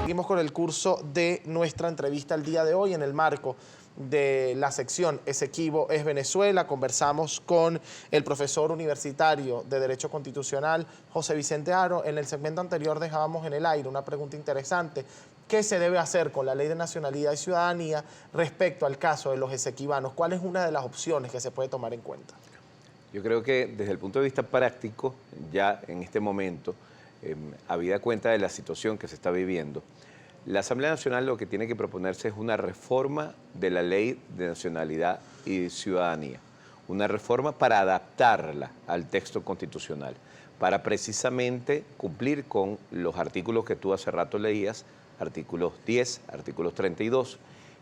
Seguimos con el curso de nuestra entrevista el día de hoy en el marco de la sección Esequibo es Venezuela. Conversamos con el profesor universitario de Derecho Constitucional, José Vicente Haro. En el segmento anterior dejábamos en el aire una pregunta interesante. ¿Qué se debe hacer con la Ley de Nacionalidad y Ciudadanía respecto al caso de los esequibanos? ¿Cuál es una de las opciones que se puede tomar en cuenta? Yo creo que desde el punto de vista práctico, ya en este momento, habida cuenta de la situación que se está viviendo, la Asamblea Nacional lo que tiene que proponerse es una reforma de la Ley de Nacionalidad y Ciudadanía, una reforma para adaptarla al texto constitucional, para precisamente cumplir con los artículos que tú hace rato leías, artículos 10, artículos 32,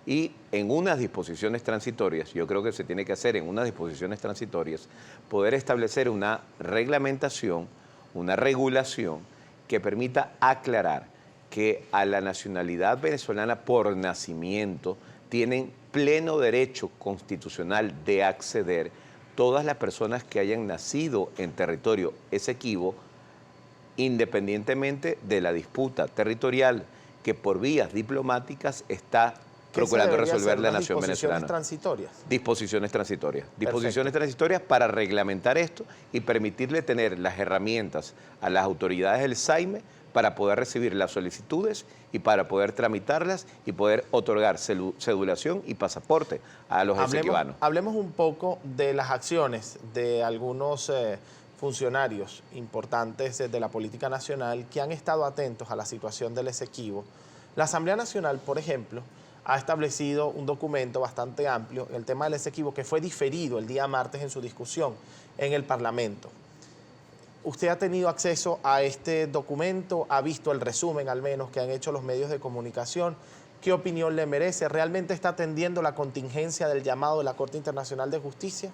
y en unas disposiciones transitorias, yo creo que se tiene que hacer en unas disposiciones transitorias, poder establecer una reglamentación, una regulación que permita aclarar que a la nacionalidad venezolana por nacimiento tienen pleno derecho constitucional de acceder todas las personas que hayan nacido en territorio Esequibo, independientemente de la disputa territorial que por vías diplomáticas está procurando resolver la nación venezolana. Disposiciones transitorias. Disposiciones transitorias para reglamentar esto y permitirle tener las herramientas a las autoridades del SAIME para poder recibir las solicitudes y para poder tramitarlas y poder otorgar cedulación y pasaporte a los esequibanos. Hablemos un poco de las acciones de algunos funcionarios importantes de la política nacional que han estado atentos a la situación del Esequibo. La Asamblea Nacional, por ejemplo, ha establecido un documento bastante amplio en el tema del Esequibo que fue diferido el día martes en su discusión en el Parlamento. ¿Usted ha tenido acceso a este documento? ¿Ha visto el resumen al menos que han hecho los medios de comunicación? ¿Qué opinión le merece? ¿Realmente está atendiendo la contingencia del llamado de la Corte Internacional de Justicia?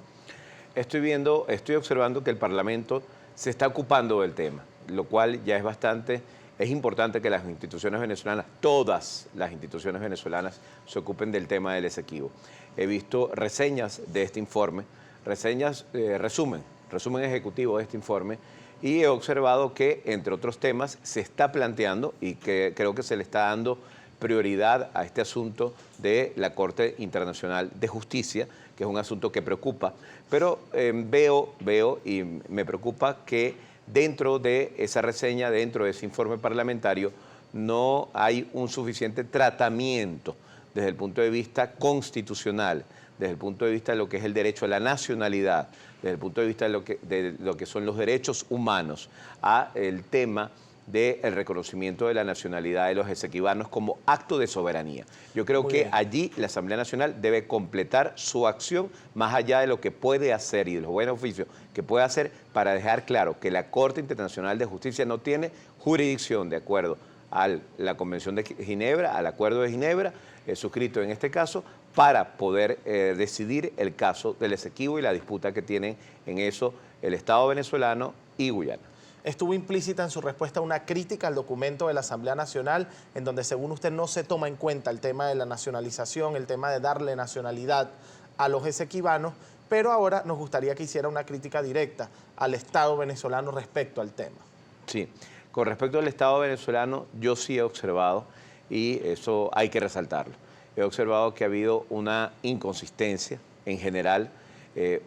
Estoy observando que el Parlamento se está ocupando del tema, lo cual ya es bastante. Es importante que las instituciones venezolanas, todas las instituciones venezolanas, se ocupen del tema del Esequibo. He visto reseñas de este informe, resumen ejecutivo de este informe, y he observado que, entre otros temas, se está planteando, y que creo que se le está dando prioridad a este asunto de la Corte Internacional de Justicia, que es un asunto que preocupa, pero veo y me preocupa que dentro de esa reseña, dentro de ese informe parlamentario, no hay un suficiente tratamiento desde el punto de vista constitucional, desde el punto de vista de lo que es el derecho a la nacionalidad, desde el punto de vista de lo que son los derechos humanos, a el tema del reconocimiento de la nacionalidad de los esequibanos como acto de soberanía. Yo creo que allí la Asamblea Nacional debe completar su acción más allá de lo que puede hacer y de los buenos oficios que puede hacer para dejar claro que la Corte Internacional de Justicia no tiene jurisdicción de acuerdo a la Convención de Ginebra, al Acuerdo de Ginebra, suscrito en este caso, para poder decidir el caso del Esequibo y la disputa que tienen en eso el Estado venezolano y Guyana. Estuvo implícita en su respuesta una crítica al documento de la Asamblea Nacional, en donde según usted no se toma en cuenta el tema de la nacionalización, el tema de darle nacionalidad a los esequibanos, pero ahora nos gustaría que hiciera una crítica directa al Estado venezolano respecto al tema. Sí, con respecto al Estado venezolano, yo sí he observado, y eso hay que resaltarlo, he observado que ha habido una inconsistencia en general,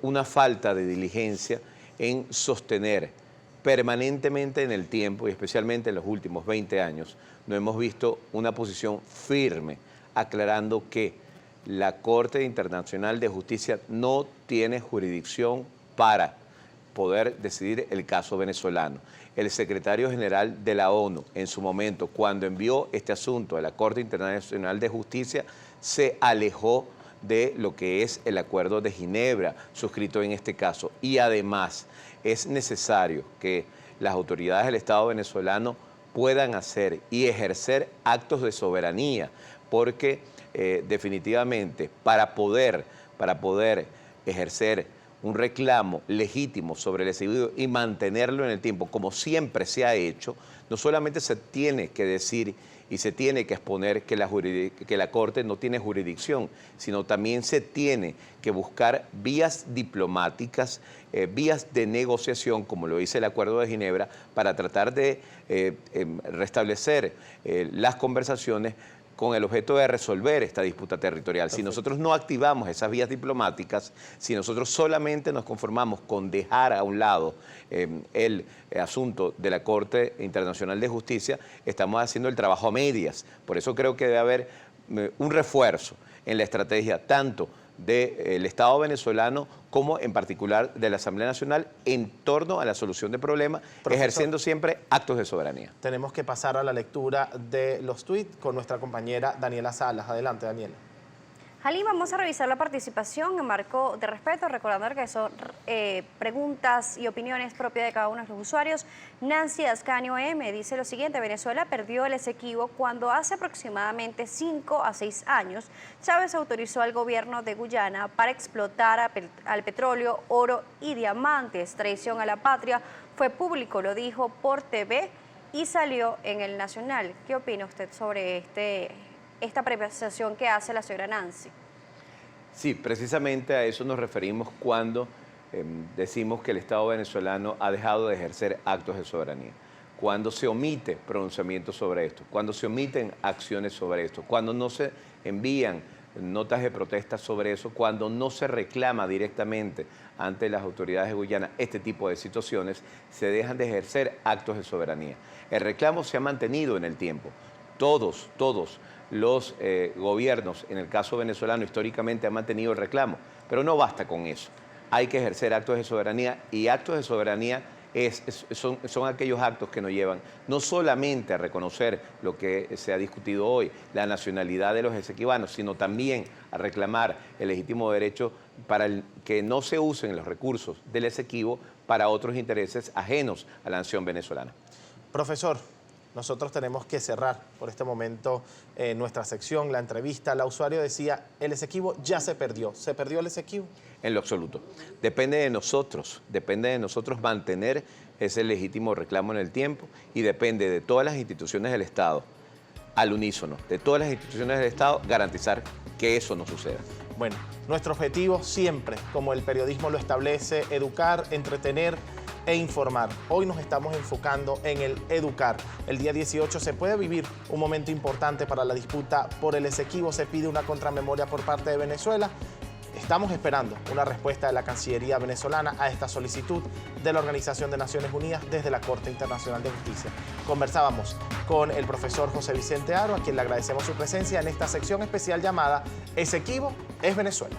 una falta de diligencia en sostener permanentemente en el tiempo y especialmente en los últimos 20 años, no hemos visto una posición firme aclarando que la Corte Internacional de Justicia no tiene jurisdicción para poder decidir el caso venezolano. El secretario general de la ONU, en su momento, cuando envió este asunto a la Corte Internacional de Justicia, se alejó de lo que es el Acuerdo de Ginebra, suscrito en este caso. Y además es necesario que las autoridades del Estado venezolano puedan hacer y ejercer actos de soberanía, porque definitivamente para poder ejercer un reclamo legítimo sobre el Esequibo y mantenerlo en el tiempo, como siempre se ha hecho, no solamente se tiene que decir y se tiene que exponer que la Corte no tiene jurisdicción, sino también se tiene que buscar vías diplomáticas, vías de negociación, como lo dice el Acuerdo de Ginebra, para tratar de restablecer las conversaciones con el objeto de resolver esta disputa territorial. Perfecto. Si nosotros no activamos esas vías diplomáticas, si nosotros solamente nos conformamos con dejar a un lado el asunto de la Corte Internacional de Justicia, estamos haciendo el trabajo a medias. Por eso creo que debe haber un refuerzo en la estrategia tanto del Estado venezolano como en particular de la Asamblea Nacional en torno a la solución de problemas, ejerciendo siempre actos de soberanía. Tenemos que pasar a la lectura de los tuits con nuestra compañera Daniela Salas. Adelante, Daniela. Jalín, vamos a revisar la participación en marco de respeto, recordando que son preguntas y opiniones propias de cada uno de los usuarios. Nancy Ascanio M dice lo siguiente: Venezuela perdió el Esequibo cuando hace aproximadamente 5 a 6 años Chávez autorizó al gobierno de Guyana para explotar al petróleo, oro y diamantes. Traición a la patria, fue público, lo dijo por TV y salió en el Nacional. ¿Qué opina usted sobre esta apreciación que hace la señora Nancy? Sí, precisamente a eso nos referimos cuando decimos que el Estado venezolano ha dejado de ejercer actos de soberanía. Cuando se omite pronunciamientos sobre esto, cuando se omiten acciones sobre esto, cuando no se envían notas de protesta sobre eso, cuando no se reclama directamente ante las autoridades de Guyana este tipo de situaciones, se dejan de ejercer actos de soberanía. El reclamo se ha mantenido en el tiempo. Todos los gobiernos, en el caso venezolano, históricamente han mantenido el reclamo, pero no basta con eso. Hay que ejercer actos de soberanía, y actos de soberanía son aquellos actos que nos llevan no solamente a reconocer lo que se ha discutido hoy, la nacionalidad de los esequibanos, sino también a reclamar el legítimo derecho para que no se usen los recursos del Esequibo para otros intereses ajenos a la nación venezolana. Profesor, nosotros tenemos que cerrar por este momento nuestra sección, la entrevista. La usuario decía, el Esequibo ya se perdió. ¿Se perdió el Esequibo? En lo absoluto. Depende de nosotros mantener ese legítimo reclamo en el tiempo, y depende de todas las instituciones del Estado, al unísono, de todas las instituciones del Estado, garantizar que eso no suceda. Bueno, nuestro objetivo siempre, como el periodismo lo establece, educar, entretener e informar. Hoy nos estamos enfocando en el educar. El día 18 se puede vivir un momento importante para la disputa por el Esequibo. Se pide una contramemoria por parte de Venezuela. Estamos esperando una respuesta de la Cancillería venezolana a esta solicitud de la Organización de Naciones Unidas desde la Corte Internacional de Justicia. Conversábamos con el profesor José Vicente Aro, a quien le agradecemos su presencia en esta sección especial llamada Esequibo es Venezuela.